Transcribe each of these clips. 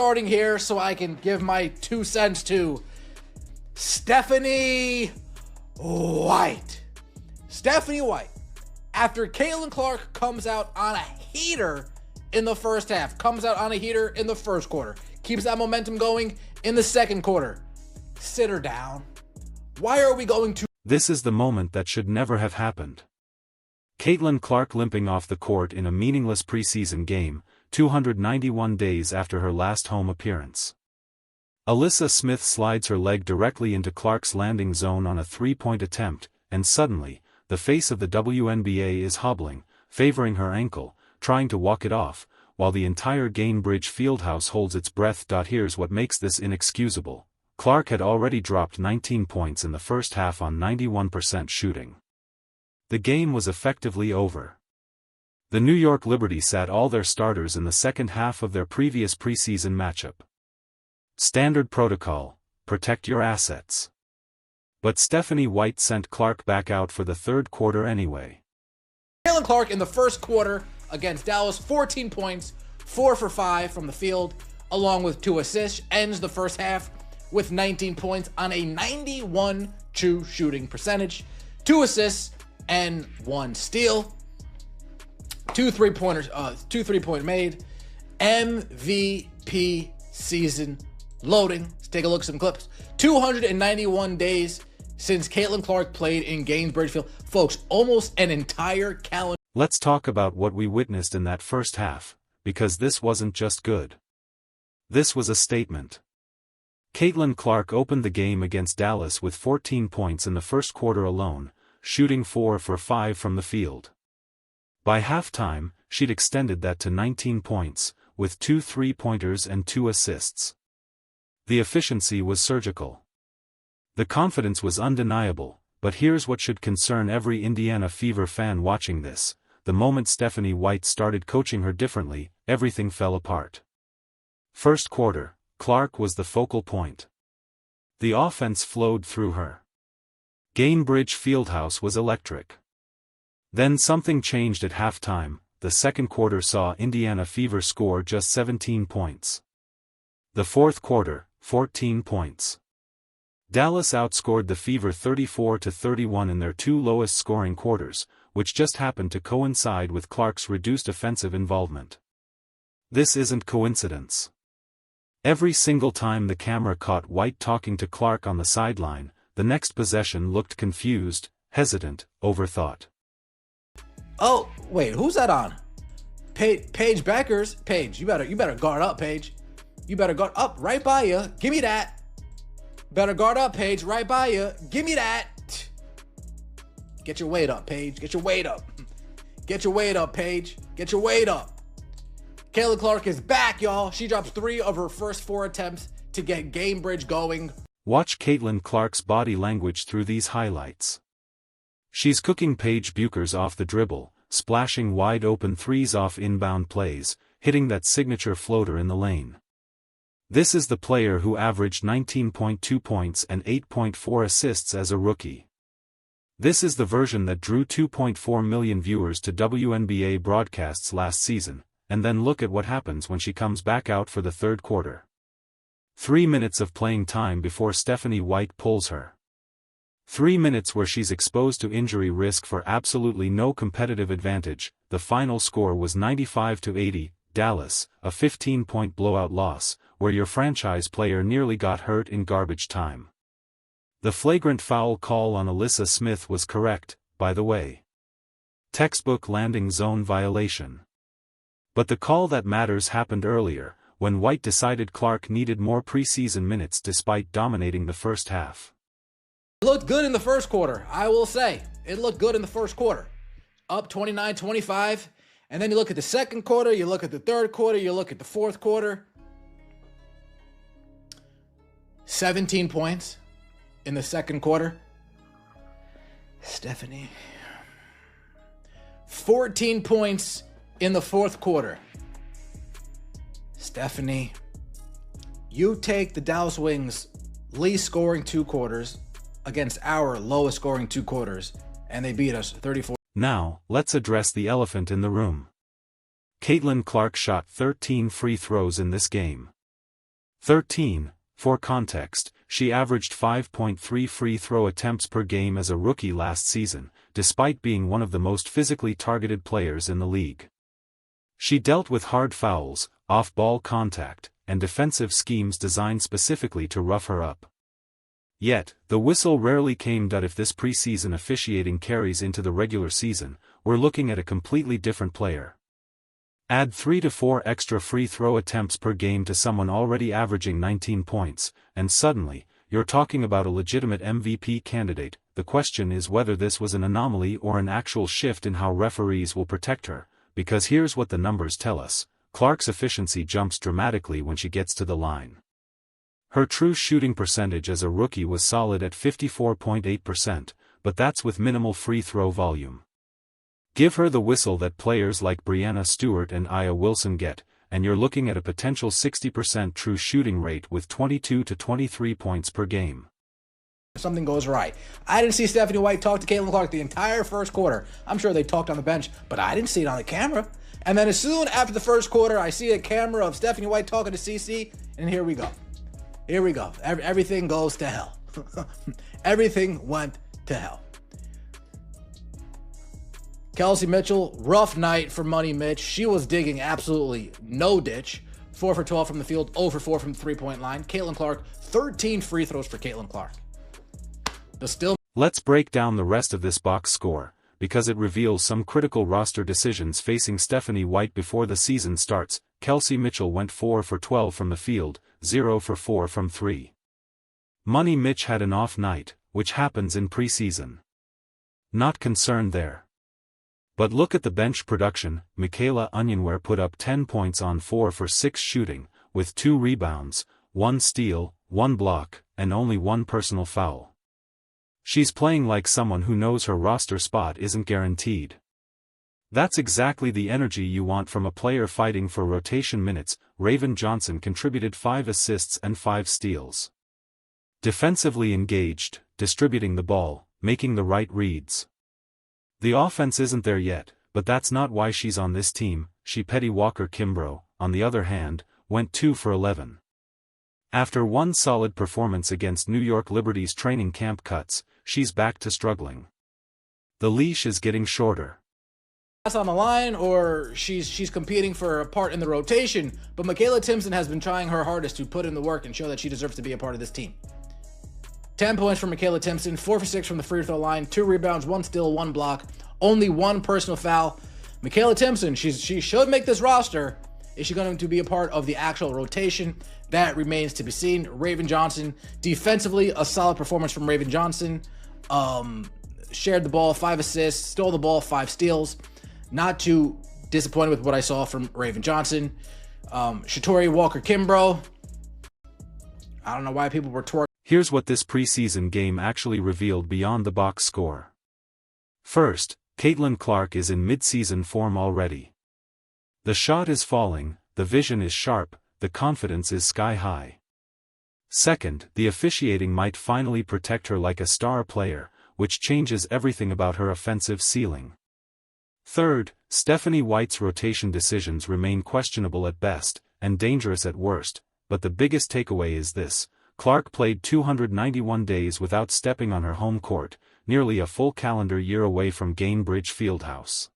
Starting here so I can give my 2 cents to Stephanie White. Stephanie White, after Caitlin Clark comes out on a heater in the first half, comes out on a heater in the first quarter, keeps that momentum going in the second quarter. Sit her down. Why are we going to... This is the moment that should never have happened. Caitlin Clark limping off the court in a meaningless preseason game, 291 days after her last home appearance. Alyssa Smith slides her leg directly into Clark's landing zone on a three-point attempt, and suddenly, the face of the WNBA is hobbling, favoring her ankle, trying to walk it off, while the entire Gainbridge fieldhouse holds its breath. Here's what makes this inexcusable. Clark had already dropped 19 points in the first half on 91% shooting. The game was effectively over. The New York Liberty sat all their starters in the second half of their previous preseason matchup. Standard protocol: protect your assets. But Stephanie White sent Clark back out for the third quarter anyway. Caitlin Clark in the first quarter against Dallas, 14 points, 4 for 5 from the field, along with 2 assists, ends the first half with 19 points on a 91 true shooting percentage, 2 assists, and 1 steal. 2 3-pointers made. MVP season loading. Let's take a look at some clips. 291 days since Caitlin Clark played in Gainbridge Field. Folks, almost an entire calendar. Let's talk about what we witnessed in that first half, because this wasn't just good. This was a statement. Caitlin Clark opened the game against Dallas with 14 points in the first quarter alone, shooting 4 for 5 from the field. By halftime, she'd extended that to 19 points, with 2 3-pointers and 2 assists. The efficiency was surgical. The confidence was undeniable, but here's what should concern every Indiana Fever fan watching this: the moment Stephanie White started coaching her differently, everything fell apart. First quarter, Clark was the focal point. The offense flowed through her. Gainbridge Fieldhouse was electric. Then something changed at halftime. The second quarter saw Indiana Fever score just 17 points. The fourth quarter, 14 points. Dallas outscored the Fever 34-31 in their 2 lowest scoring quarters, which just happened to coincide with Clark's reduced offensive involvement. This isn't coincidence. Every single time the camera caught White talking to Clark on the sideline, the next possession looked confused, hesitant, overthought. Oh, wait, who's that on? Paige Beckers. Paige, you better guard up, Paige. You better guard up right by you. Give me that. Better guard up, Paige, right by you. Give me that. Get your weight up, Paige. Get your weight up. Get your weight up, Paige. Get your weight up. Caitlin Clark is back, y'all. She drops 3 of her first 4 attempts to get Gainbridge going. Watch Caitlin Clark's body language through these highlights. She's cooking Paige Buchers off the dribble, splashing wide open threes off inbound plays, hitting that signature floater in the lane. This is the player who averaged 19.2 points and 8.4 assists as a rookie. This is the version that drew 2.4 million viewers to WNBA broadcasts last season, and then look at what happens when she comes back out for the third quarter. 3 minutes of playing time before Stephanie White pulls her. 3 minutes where she's exposed to injury risk for absolutely no competitive advantage. The final score was 95-80, Dallas, a 15-point blowout loss, where your franchise player nearly got hurt in garbage time. The flagrant foul call on Alyssa Smith was correct, by the way. Textbook landing zone violation. But the call that matters happened earlier, when White decided Clark needed more preseason minutes despite dominating the first half. It looked good in the first quarter, I will say. It looked good in the first quarter. Up 29-25, and then you look at the second quarter, you look at the third quarter, you look at the fourth quarter. 17 points in the second quarter. Stephanie. 14 points in the fourth quarter. Stephanie, you take the Dallas Wings' least scoring 2 quarters against our lowest scoring 2 quarters, and they beat us 34. Now, let's address the elephant in the room. Caitlin Clark shot 13 free throws in this game. 13. For context, she averaged 5.3 free throw attempts per game as a rookie last season, despite being one of the most physically targeted players in the league. She dealt with hard fouls, off-ball contact, and defensive schemes designed specifically to rough her up. Yet, the whistle rarely came. If this preseason officiating carries into the regular season, we're looking at a completely different player. Add 3 to 4 extra free throw attempts per game to someone already averaging 19 points, and suddenly, you're talking about a legitimate MVP candidate. The question is whether this was an anomaly or an actual shift in how referees will protect her, because here's what the numbers tell us. Clark's efficiency jumps dramatically when she gets to the line. Her true shooting percentage as a rookie was solid at 54.8%, but that's with minimal free throw volume. Give her the whistle that players like Breanna Stewart and Aya Wilson get, and you're looking at a potential 60% true shooting rate with 22 to 23 points per game. Something goes right. I didn't see Stephanie White talk to Caitlin Clark the entire first quarter. I'm sure they talked on the bench, but I didn't see it on the camera. And then as soon after the first quarter, I see a camera of Stephanie White talking to CC, and here we go. Here we go. Everything goes to hell. Everything went to hell. Kelsey Mitchell, rough night for Money Mitch. She was digging absolutely no ditch. 4 for 12 from the field, 0 for 4 from the three-point line. Caitlin Clark, 13 free throws for Caitlin Clark. Let's break down the rest of this box score, because it reveals some critical roster decisions facing Stephanie White before the season starts. Kelsey Mitchell went 4 for 12 from the field, 0 for 4 from 3. Money Mitch had an off night, which happens in preseason. Not concerned there. But look at the bench production. Michaela Onyenwere put up 10 points on 4 for 6 shooting, with 2 rebounds, 1 steal, 1 block, and only 1 personal foul. She's playing like someone who knows her roster spot isn't guaranteed. That's exactly the energy you want from a player fighting for rotation minutes. Raven Johnson contributed 5 assists and 5 steals. Defensively engaged, distributing the ball, making the right reads. The offense isn't there yet, but that's not why she's on this team. Petty Walker-Kimbrough, on the other hand, went 2 for 11. After one solid performance against New York Liberty's training camp cuts, she's back to struggling. The leash is getting shorter. On the line, or she's competing for a part in the rotation, but Michaela Timpson has been trying her hardest to put in the work and show that she deserves to be a part of this team. 10 points from Michaela Timpson, 4 for 6 from the free throw line, 2 rebounds, 1 steal, 1 block, only 1 personal foul. Michaela Timpson, she should make this roster. Is she going to be a part of the actual rotation? That remains to be seen. Raven Johnson, defensively, a solid performance from Raven Johnson. Shared the ball, 5 assists, stole the ball, 5 steals. Not too disappointed with what I saw from Raven Johnson. Shatori Walker-Kimbrough. I don't know why people were twerking. Here's what this preseason game actually revealed beyond the box score. First, Caitlin Clark is in mid-season form already. The shot is falling, the vision is sharp, the confidence is sky high. Second, the officiating might finally protect her like a star player, which changes everything about her offensive ceiling. Third, Stephanie White's rotation decisions remain questionable at best, and dangerous at worst, but the biggest takeaway is this: Clark played 291 days without stepping on her home court, nearly a full calendar year away from Gainbridge Fieldhouse.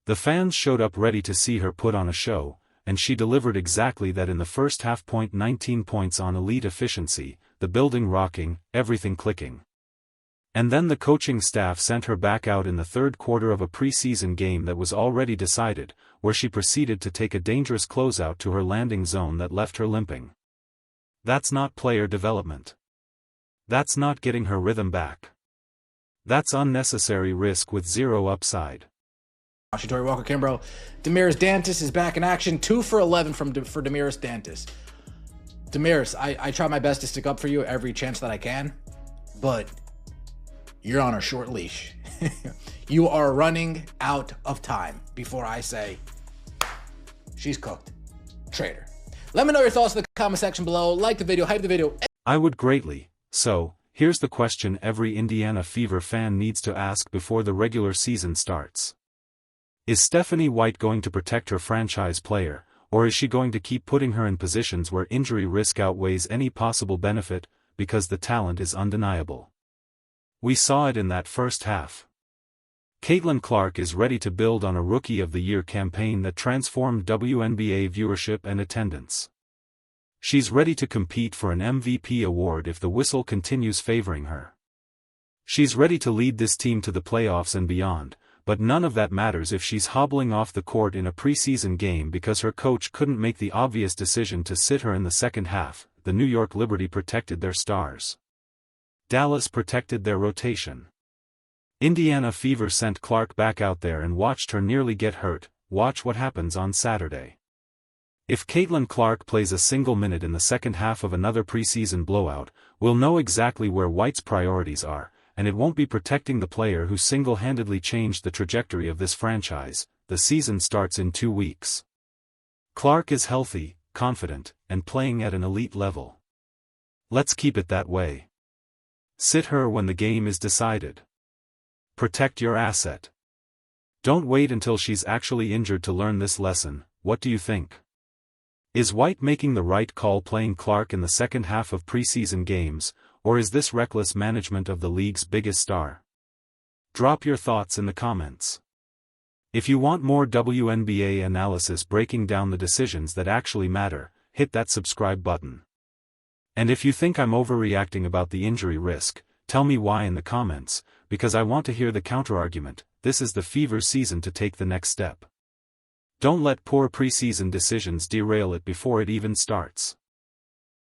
The fans showed up ready to see her put on a show, and she delivered exactly that in the first half. 19 points on elite efficiency, the building rocking, everything clicking. And then the coaching staff sent her back out in the third quarter of a preseason game that was already decided, where she proceeded to take a dangerous closeout to her landing zone that left her limping. That's not player development. That's not getting her rhythm back. That's unnecessary risk with zero upside. Shatori Walker-Kimbrough. Damiris Dantas is back in action. 2 for 11 for Damiris Dantas. Damiris, I try my best to stick up for you every chance that I can, but you're on a short leash. You are running out of time before I say she's cooked. Trade her. Let me know your thoughts in the comment section below. Like the video, hype the video. I would greatly. So, here's the question every Indiana Fever fan needs to ask before the regular season starts. Is Stephanie White going to protect her franchise player, Or is she going to keep putting her in positions where injury risk outweighs any possible benefit, because the talent is undeniable? We saw it in that first half. Caitlin Clark is ready to build on a Rookie of the Year campaign that transformed WNBA viewership and attendance. She's ready to compete for an MVP award if the whistle continues favoring her. She's ready to lead this team to the playoffs and beyond, but none of that matters if she's hobbling off the court in a preseason game because her coach couldn't make the obvious decision to sit her in the second half. The New York Liberty protected their stars. Dallas protected their rotation. Indiana Fever sent Clark back out there and watched her nearly get hurt. Watch what happens on Saturday. If Caitlin Clark plays a single minute in the second half of another preseason blowout, we'll know exactly where White's priorities are, and it won't be protecting the player who single-handedly changed the trajectory of this franchise. The season starts in 2 weeks. Clark is healthy, confident, and playing at an elite level. Let's keep it that way. Sit her when the game is decided. Protect your asset. Don't wait until she's actually injured to learn this lesson. What do you think? Is White making the right call playing Clark in the second half of preseason games, or is this reckless management of the league's biggest star? Drop your thoughts in the comments. If you want more WNBA analysis breaking down the decisions that actually matter, hit that subscribe button. And if you think I'm overreacting about the injury risk, tell me why in the comments, because I want to hear the counterargument. This is the Fever season to take the next step. Don't let poor preseason decisions derail it before it even starts.